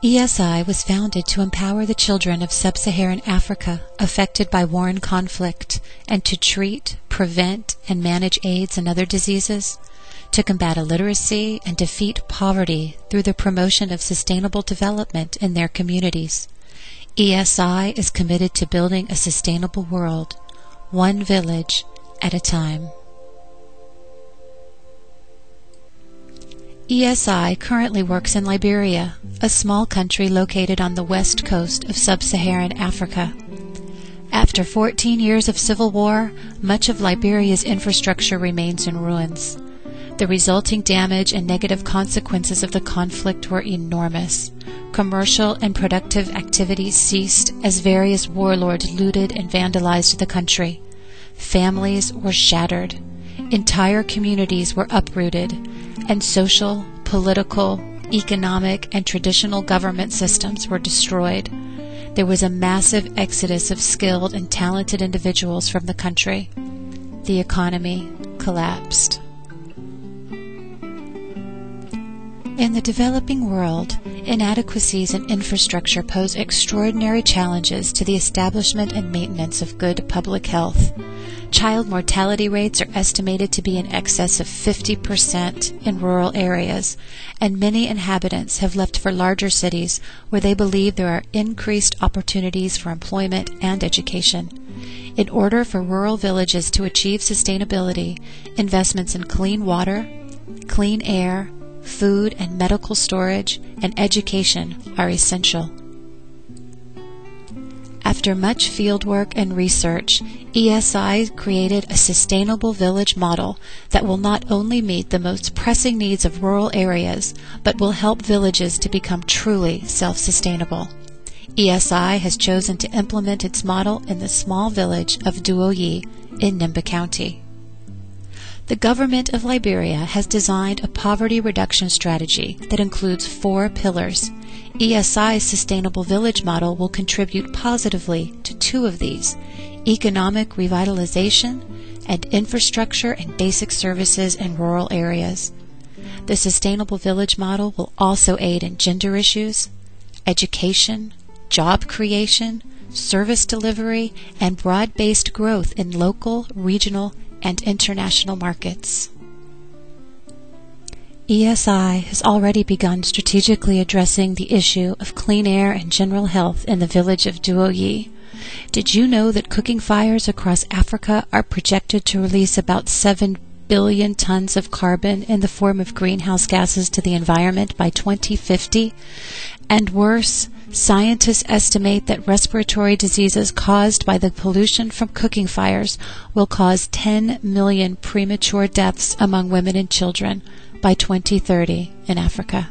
ESI was founded to empower the children of sub-Saharan Africa affected by war and conflict, and to treat, prevent, and manage AIDS and other diseases, to combat illiteracy and defeat poverty through the promotion of sustainable development in their communities. ESI is committed to building a sustainable world, one village at a time. ESI currently works in Liberia, a small country located on the west coast of sub-Saharan Africa. After 14 years of civil war, much of Liberia's infrastructure remains in ruins. The resulting damage and negative consequences of the conflict were enormous. Commercial and productive activities ceased as various warlords looted and vandalized the country. Families were shattered. Entire communities were uprooted, and social, political, economic, and traditional government systems were destroyed. There was a massive exodus of skilled and talented individuals from the country. The economy collapsed. In the developing world, inadequacies in infrastructure pose extraordinary challenges to the establishment and maintenance of good public health. Child mortality rates are estimated to be in excess of 50% in rural areas, and many inhabitants have left for larger cities where they believe there are increased opportunities for employment and education. In order for rural villages to achieve sustainability, investments in clean water, clean air, food and medical storage, and education are essential. After much fieldwork and research, ESI created a sustainable village model that will not only meet the most pressing needs of rural areas, but will help villages to become truly self-sustainable. ESI has chosen to implement its model in the small village of Duoyi in Nimba County. The government of Liberia has designed a poverty reduction strategy that includes 4 pillars. ESI's sustainable village model will contribute positively to 2 of these: economic revitalization and infrastructure and basic services in rural areas. The sustainable village model will also aid in gender issues, education, job creation, service delivery, and broad-based growth in local, regional, and international markets. ESI has already begun strategically addressing the issue of clean air and general health in the village of Duoyi. Did you know that cooking fires across Africa are projected to release about 7 billion tons of carbon in the form of greenhouse gases to the environment by 2050? And worse, scientists estimate that respiratory diseases caused by the pollution from cooking fires will cause 10 million premature deaths among women and children by 2030 in Africa.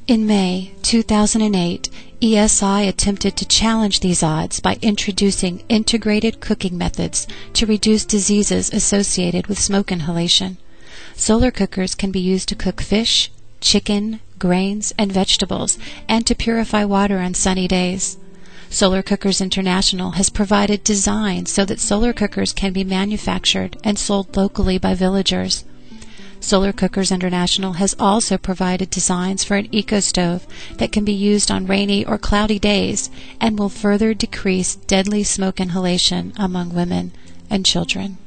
In May 2008, ESI attempted to challenge these odds by introducing integrated cooking methods to reduce diseases associated with smoke inhalation. Solar cookers can be used to cook fish, chicken, grains, and vegetables, and to purify water on sunny days. Solar Cookers International has provided designs so that solar cookers can be manufactured and sold locally by villagers. Solar Cookers International has also provided designs for an eco-stove that can be used on rainy or cloudy days and will further decrease deadly smoke inhalation among women and children.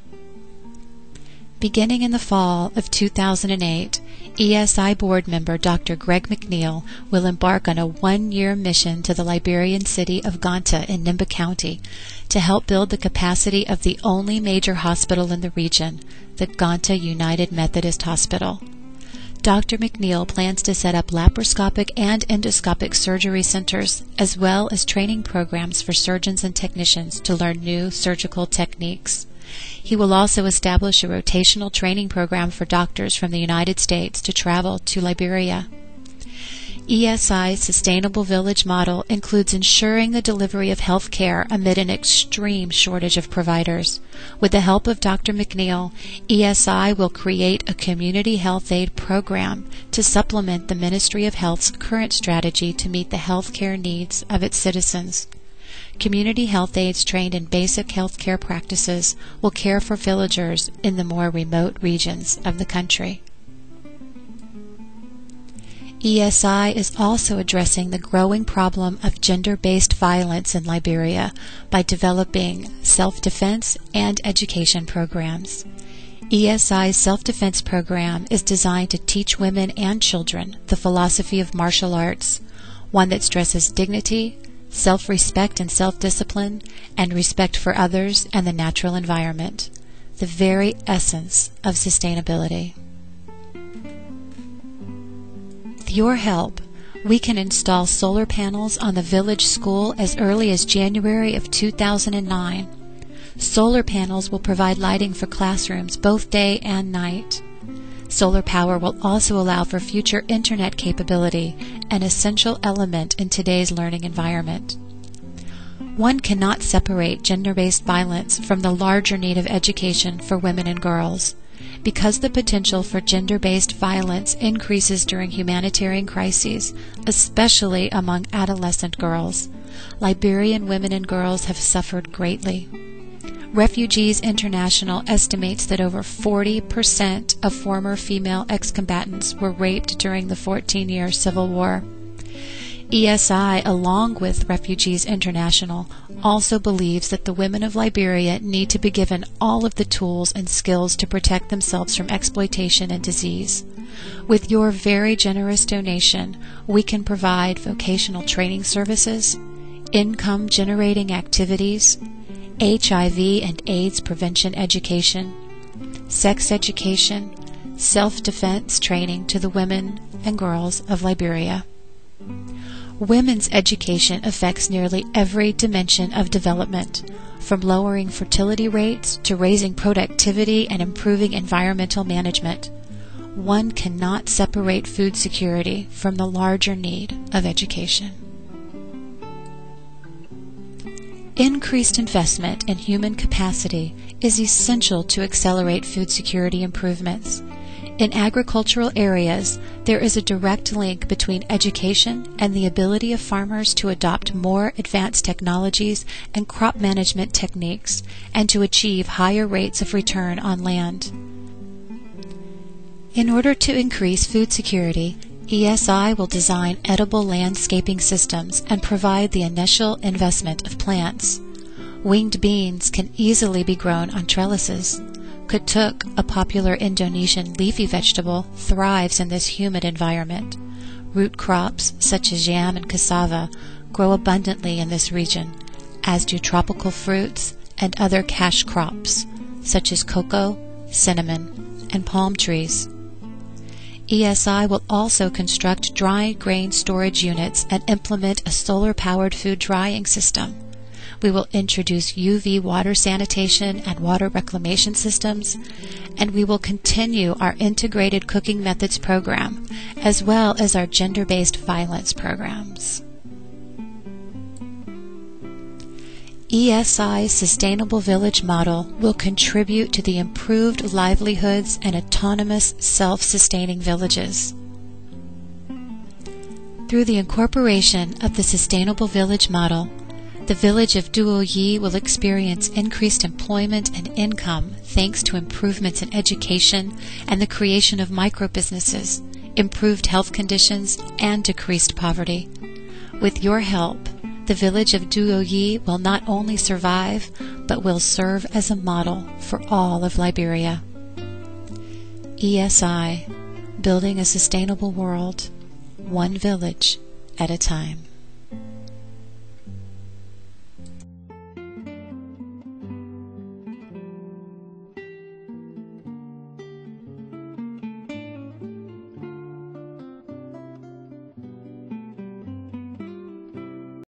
Beginning in the fall of 2008, ESI board member Dr. Greg McNeil will embark on a 1-year mission to the Liberian city of Ganta in Nimba County to help build the capacity of the only major hospital in the region, the Ganta United Methodist Hospital. Dr. McNeil plans to set up laparoscopic and endoscopic surgery centers, as well as training programs for surgeons and technicians to learn new surgical techniques. He will also establish a rotational training program for doctors from the United States to travel to Liberia. ESI's Sustainable Village model includes ensuring the delivery of health care amid an extreme shortage of providers. With the help of Dr. McNeil, ESI will create a community health aid program to supplement the Ministry of Health's current strategy to meet the health care needs of its citizens. Community health aides trained in basic health care practices will care for villagers in the more remote regions of the country. ESI is also addressing the growing problem of gender-based violence in Liberia by developing self-defense and education programs. ESI's self-defense program is designed to teach women and children the philosophy of martial arts, one that stresses dignity, self-respect and self-discipline, and respect for others and the natural environment, the very essence of sustainability. With your help, we can install solar panels on the village school as early as January of 2009. Solar panels will provide lighting for classrooms both day and night. Solar power will also allow for future internet capability, an essential element in today's learning environment. One cannot separate gender-based violence from the larger need of education for women and girls. Because the potential for gender-based violence increases during humanitarian crises, especially among adolescent girls, Liberian women and girls have suffered greatly. Refugees International estimates that over 40% of former female ex-combatants were raped during the 14-year Civil War. ESI, along with Refugees International, also believes that the women of Liberia need to be given all of the tools and skills to protect themselves from exploitation and disease. With your very generous donation, we can provide vocational training services, income-generating activities, HIV and AIDS prevention education, sex education, self-defense training to the women and girls of Liberia. Women's education affects nearly every dimension of development, from lowering fertility rates to raising productivity and improving environmental management. One cannot separate food security from the larger need of education. Increased investment in human capacity is essential to accelerate food security improvements. In agricultural areas, there is a direct link between education and the ability of farmers to adopt more advanced technologies and crop management techniques, and to achieve higher rates of return on land. In order to increase food security, ESI will design edible landscaping systems and provide the initial investment of plants. Winged beans can easily be grown on trellises. Kutuk, a popular Indonesian leafy vegetable, thrives in this humid environment. Root crops, such as yam and cassava, grow abundantly in this region, as do tropical fruits and other cash crops, such as cocoa, cinnamon, and palm trees. ESI will also construct dry grain storage units and implement a solar-powered food drying system. We will introduce UV water sanitation and water reclamation systems, and we will continue our integrated cooking methods program, as well as our gender-based violence programs. ESI's Sustainable Village model will contribute to the improved livelihoods and autonomous, self-sustaining villages. Through the incorporation of the Sustainable Village model, the village of Duoyi will experience increased employment and income thanks to improvements in education and the creation of micro-businesses, improved health conditions, and decreased poverty. With your help, the village of Duoyi will not only survive, but will serve as a model for all of Liberia. ESI, building a sustainable world, one village at a time.